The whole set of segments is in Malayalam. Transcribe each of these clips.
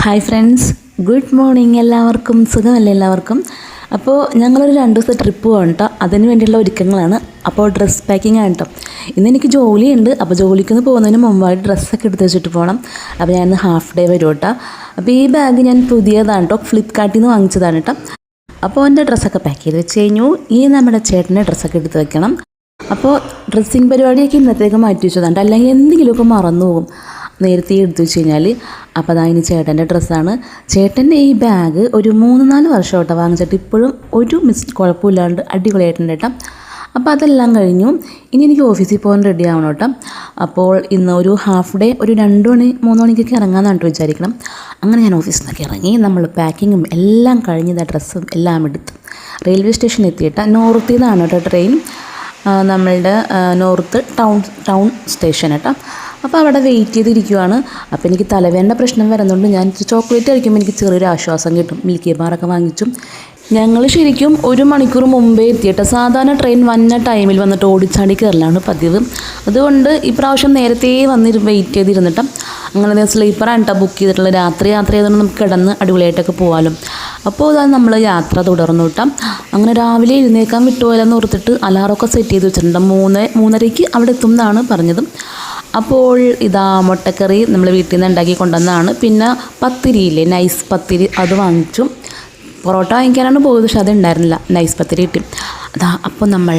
Hi friends, good morning. എല്ലാവർക്കും സുഖമല്ലേ? എല്ലാവർക്കും. അപ്പോൾ ഞങ്ങളൊരു 2 ദിവസത്തെ ട്രിപ്പ് പോകാം കേട്ടോ. അതിന് വേണ്ടിയുള്ള ഒരുക്കങ്ങളാണ്. അപ്പോൾ ഡ്രസ്സ് പാക്കിംഗ് ആണ് കേട്ടോ. ഇന്നെനിക്ക് ജോലിയുണ്ട്. അപ്പോൾ ജോലിക്കൊന്ന് പോകുന്നതിന് മുമ്പായിട്ട് ഡ്രസ്സൊക്കെ എടുത്ത് വെച്ചിട്ട് പോകണം. അപ്പോൾ ഞാനിന്ന് ഹാഫ് ഡേ വരും കേട്ടോ. അപ്പോൾ ഈ ബാഗ് ഞാൻ പുതിയതാണ് കേട്ടോ, ഫ്ലിപ്കാർട്ടിൽ നിന്ന് വാങ്ങിച്ചതാണ് കേട്ടോ. അപ്പോൾ എൻ്റെ ഡ്രസ്സൊക്കെ പാക്ക് ചെയ്ത് വെച്ച് കഴിഞ്ഞു. ഇനി നമ്മുടെ ചേട്ടൻ്റെ ഡ്രസ്സൊക്കെ എടുത്ത് വെക്കണം. അപ്പോൾ ഡ്രസ്സിങ് പരിപാടിയൊക്കെ ഇന്നത്തേക്ക് മാറ്റി വെച്ചതാണ്, അല്ലെങ്കിൽ എന്തെങ്കിലുമൊക്കെ മറന്നു പോകും നേരത്തെ എടുത്തു വെച്ച് കഴിഞ്ഞാൽ. അപ്പോൾ അതാ ഇനി ചേട്ടൻ്റെ ഡ്രസ്സാണ്. ചേട്ടൻ്റെ ഈ ബാഗ് ഒരു 3-4 വർഷമായിട്ടോ വാങ്ങിച്ചിട്ട് ഇപ്പോഴും ഒരു കുഴപ്പമില്ലാണ്ട് അടിപൊളിയായിട്ടുണ്ട് കേട്ടോ. അപ്പോൾ അതെല്ലാം കഴിഞ്ഞു. ഇനി എനിക്ക് ഓഫീസിൽ പോകാൻ റെഡി ആവണം കേട്ടോ. അപ്പോൾ ഇന്ന് ഒരു ഹാഫ് ഡേ ഒരു 2 മണി 3 മണിക്കൊക്കെ ഇറങ്ങാമെന്നാണ് വിചാരിക്കണം. അങ്ങനെ ഞാൻ ഓഫീസിൽ നിന്നൊക്കെ ഇറങ്ങി നമ്മൾ പാക്കിങ്ങും എല്ലാം കഴിഞ്ഞത് ഡ്രസ്സും എല്ലാം എടുത്ത് റെയിൽവേ സ്റ്റേഷനിൽ എത്തിയിട്ട് നോർത്തിൽ നിന്നാണ് കേട്ടോ ട്രെയിൻ, നമ്മളുടെ നോർത്ത് ടൗൺ സ്റ്റേഷൻ കേട്ടോ. അപ്പോൾ അവിടെ വെയിറ്റ് ചെയ്തിരിക്കുവാണ്. അപ്പോൾ എനിക്ക് തലവേദന പ്രശ്നം വരുന്നുണ്ട്. ഞാൻ ചോക്ലേറ്റ് കഴിക്കുമ്പോൾ എനിക്ക് ചെറിയൊരു ആശ്വാസം കിട്ടും. മിൽക്കി ബാറൊക്കെ വാങ്ങിച്ചു. ഞങ്ങൾ ശരിക്കും 1 മണിക്കൂർ മുമ്പേ എത്തിയിട്ട്, സാധാരണ ട്രെയിൻ വന്ന ടൈമിൽ വന്നിട്ട് ഓടിച്ചാടി കയറലാണ് പതിവ്. അതുകൊണ്ട് ഇപ്രാവശ്യം നേരത്തെ വന്ന് വെയിറ്റ് ചെയ്തിരുന്നിട്ട് അങ്ങനെ സ്ലീപ്പറാണ് കേട്ടോ ബുക്ക് ചെയ്തിട്ടുള്ളത്. രാത്രി യാത്ര ചെയ്തുകൊണ്ട് നമുക്ക് കിടന്ന് അടിപൊളിയായിട്ടൊക്കെ പോകാമല്ലോ. അപ്പോൾ അതാണ് നമ്മൾ യാത്ര തുടർന്നു കേട്ടോ. അങ്ങനെ രാവിലെ എഴുന്നേക്കാൻ വിട്ടുപോയാലെന്ന് ഓർത്തിട്ട് അലാറമൊക്കെ സെറ്റ് ചെയ്ത് വെച്ചിട്ടുണ്ട്. 3:30 അവിടെ എത്തും എന്നാണ് പറഞ്ഞത്. അപ്പോൾ ഇതാ മുട്ടക്കറി നമ്മൾ വീട്ടിൽ നിന്ന് ഉണ്ടാക്കി കൊണ്ടുവന്നതാണ്. പിന്നെ പത്തിരിയില്ലേ, നൈസ് പത്തിരി, അത് വാങ്ങിച്ചു. പൊറോട്ട വാങ്ങിക്കാനാണ് പോയത്, പക്ഷെ അതുണ്ടായിരുന്നില്ല. നൈസ് പത്തിരി കിട്ടി. അതാ അപ്പോൾ നമ്മൾ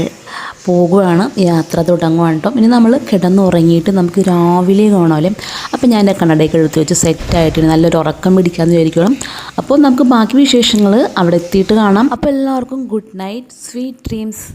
പോകുകയാണ്, യാത്ര തുടങ്ങുകയാണ് കേട്ടോ. ഇനി നമ്മൾ കിടന്നുറങ്ങിയിട്ട് നമുക്ക് രാവിലെ കാണാമല്ലേ. അപ്പോൾ ഞാൻ എൻ്റെ കണ്ണടയൊക്കെ എടുത്ത് വെച്ച് സെറ്റായിട്ട് നല്ലൊരു ഉറക്കം പിടിക്കാമെന്ന് വിചാരിക്കണം. അപ്പോൾ നമുക്ക് ബാക്കി വിശേഷങ്ങൾ അവിടെ എത്തിയിട്ട് കാണാം. അപ്പോൾ എല്ലാവർക്കും ഗുഡ് നൈറ്റ്, സ്വീറ്റ് ഡ്രീംസ്.